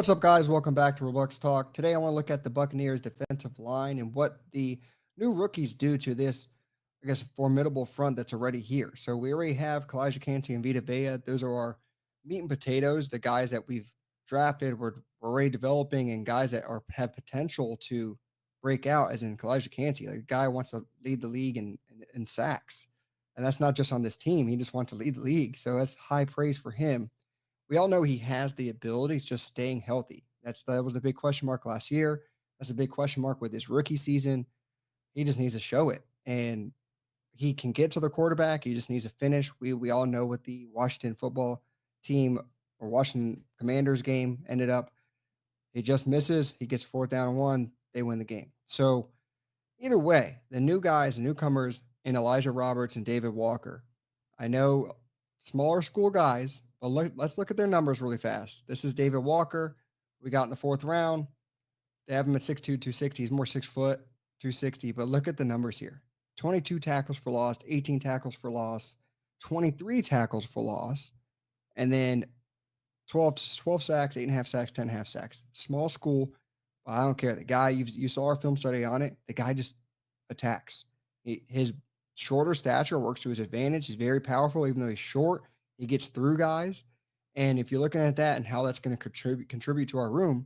What's up, guys? Welcome back to Bucs Talk. Today, I want to look at the Buccaneers' defensive line and what the new rookies do to this, formidable front that's already here. So we already have Kalijah Kancey and Vita Vea. Those are our meat and potatoes, the guys that we've drafted, we're already developing, and guys that have potential to break out, as in Kalijah Kancey. Like, the guy wants to lead the league in sacks. And that's not just on this team. He just wants to lead the league. So that's high praise for him. We all know he has the ability. It's just staying healthy. That was the big question mark last year. That's a big question mark with his rookie season. He just needs to show it, and he can get to the quarterback. He just needs to finish. We all know what the Washington football team or Washington Commanders game ended up. He just misses. He gets fourth down and one. They win the game. So either way, the new guys, the newcomers in Elijah Roberts and David Walker. I know smaller school guys, but let's look at their numbers really fast. This is David Walker. We got in the fourth round. They have him at 6'2", 260. He's more 6 foot, 260. But look at the numbers here: 22 tackles for loss, 18 tackles for loss, 23 tackles for loss, and then 12 sacks, 8.5 sacks, 10.5 sacks. Small school. I don't care. The guy, you saw our film study on it. The guy just attacks. His shorter stature works to his advantage. He's very powerful, even though he's short. He gets through guys. And if you're looking at that and how that's going to contribute to our room,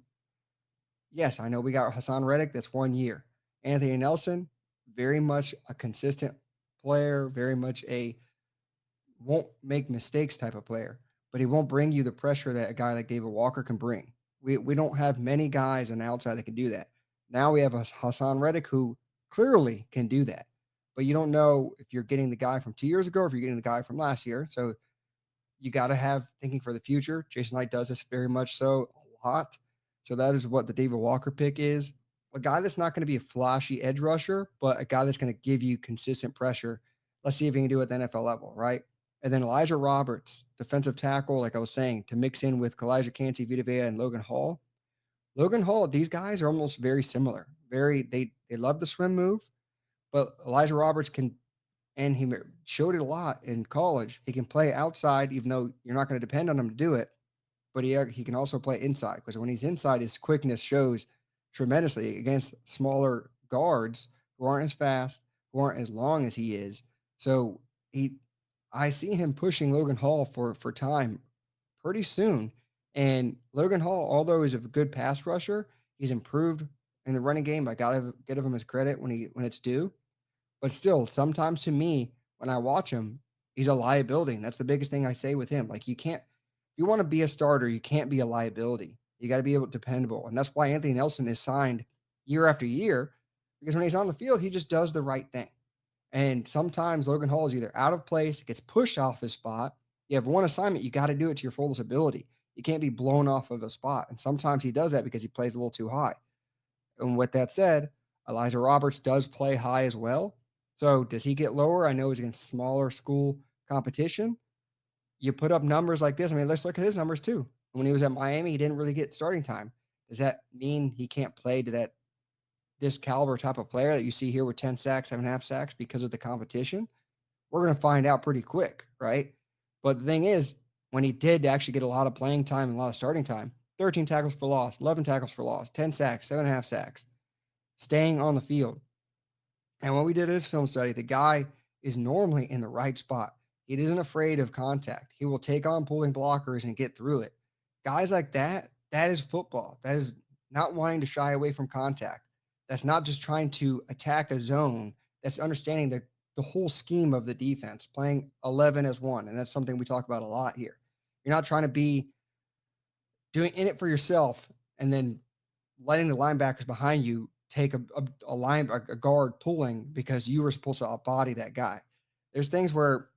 yes, I know we got Haason Reddick. That's 1 year. Anthony Nelson, very much a consistent player, very much a won't make mistakes type of player, but he won't bring you the pressure that a guy like David Walker can bring. We don't have many guys on the outside that can do that. Now we have a Haason Reddick who clearly can do that, but you don't know if you're getting the guy from 2 years ago or if you're getting the guy from last year. So you got to have thinking for the future. Jason Light does this very much so a lot. So that is what the David Walker pick is. A guy that's not going to be a flashy edge rusher, but a guy that's going to give you consistent pressure. Let's see if he can do it at the NFL level, right? And then Elijah Roberts, defensive tackle, like I was saying, to mix in with Kalijah Kancey, Vita Vea, and Logan Hall. Logan Hall, these guys are almost very similar. They love the swim move, but Elijah Roberts can, and he showed it a lot in college. He can play outside, even though you're not going to depend on him to do it. But he can also play inside, because when he's inside, his quickness shows tremendously against smaller guards who aren't as fast, who aren't as long as he is. So I see him pushing Logan Hall for time pretty soon. And Logan Hall, although he's a good pass rusher, he's improved in the running game. I gotta give him his credit when it's due. But still, sometimes to me, when I watch him, he's a liability. And that's the biggest thing I say with him. Like, if you want to be a starter, you can't be a liability. You got to be able to dependable. And that's why Anthony Nelson is signed year after year, because when he's on the field, he just does the right thing. And sometimes Logan Hall is either out of place, gets pushed off his spot. You have one assignment, you got to do it to your fullest ability. You can't be blown off of a spot. And sometimes he does that because he plays a little too high. And with that said, Elijah Roberts does play high as well. So does he get lower? I know he's against smaller school competition. You put up numbers like this. I mean, let's look at his numbers too. When he was at Miami, he didn't really get starting time. Does that mean he can't play to this caliber type of player that you see here with 10 sacks, 7.5 sacks because of the competition? We're going to find out pretty quick, right? But the thing is, when he did actually get a lot of playing time and a lot of starting time, 13 tackles for loss, 11 tackles for loss, 10 sacks, 7.5 sacks, staying on the field. And when we did his film study, the guy is normally in the right spot. He isn't afraid of contact. He will take on pulling blockers and get through it. Guys like that, that is football. That is not wanting to shy away from contact. That's not just trying to attack a zone. That's understanding the whole scheme of the defense, playing 11 as one. And that's something we talk about a lot here. You're not trying to be doing in it for yourself and then letting the linebackers behind you take a guard pulling because you were supposed to body that guy. There's things where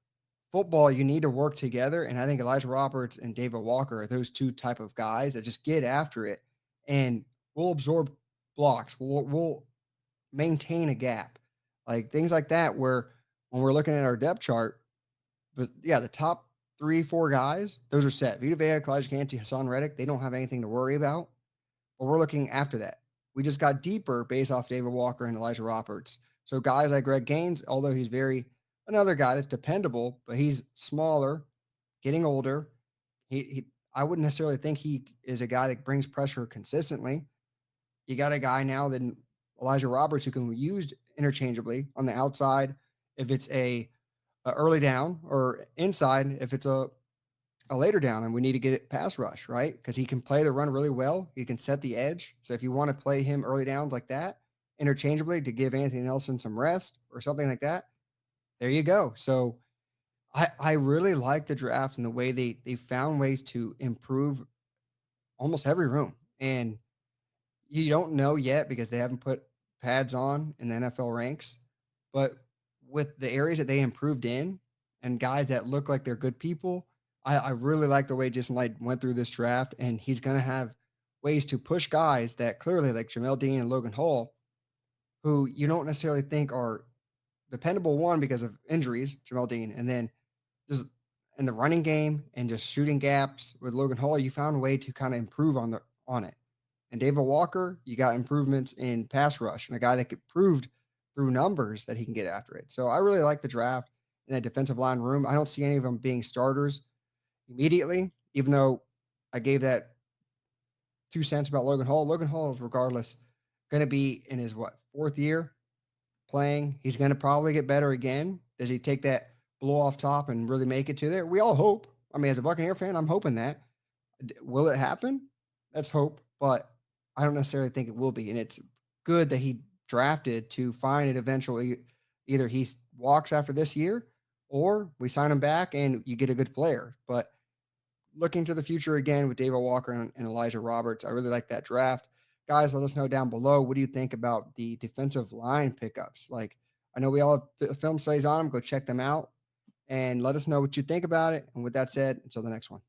football, you need to work together. And I think Elijah Roberts and David Walker are those two type of guys that just get after it and will absorb blocks. We'll maintain a gap, like things like that, where when we're looking at our depth chart, but yeah, the top 3, 4 guys, those are set. Vita Vea, Kalijah Kancey, Haason Reddick, they don't have anything to worry about. But we're looking after that. We just got deeper based off David Walker and Elijah Roberts. So guys like Greg Gaines, although he's another guy that's dependable, but he's smaller, getting older. I wouldn't necessarily think he is a guy that brings pressure consistently. You got a guy now that Elijah Roberts who can be used interchangeably on the outside if it's a early down or inside if it's a later down and we need to get it pass rush, right? Because he can play the run really well. He can set the edge. So if you want to play him early downs like that, interchangeably to give Anthony Nelson some rest or something like that, there you go. So I really like the draft and the way they found ways to improve almost every room. And you don't know yet because they haven't put pads on in the NFL ranks, but with the areas that they improved in and guys that look like they're good people, I really like the way Jason Light went through this draft, and he's going to have ways to push guys that clearly, like Jamel Dean and Logan Hall, who you don't necessarily think are dependable. One because of injuries, Jamel Dean, and then just in the running game and just shooting gaps with Logan Hall, you found a way to kind of improve on it. And David Walker, you got improvements in pass rush and a guy that could proved through numbers that he can get after it. So I really like the draft in that defensive line room. I don't see any of them being starters immediately, even though I gave that 2 cents about Logan Hall. Logan Hall is regardless going to be in his fourth year playing. He's going to probably get better again. Does he take that blow off top and really make it to there? We all hope. I mean, as a Buccaneer fan, I'm hoping that. Will it happen? Let's hope, but I don't necessarily think it will be. And it's good that he drafted to find it eventually. Either he walks after this year or we sign him back and you get a good player. But looking to the future again with David Walker and Elijah Roberts, I really like that draft. Guys, let us know down below. What do you think about the defensive line pickups? Like, I know we all have film studies on them. Go check them out and let us know what you think about it. And with that said, until the next one.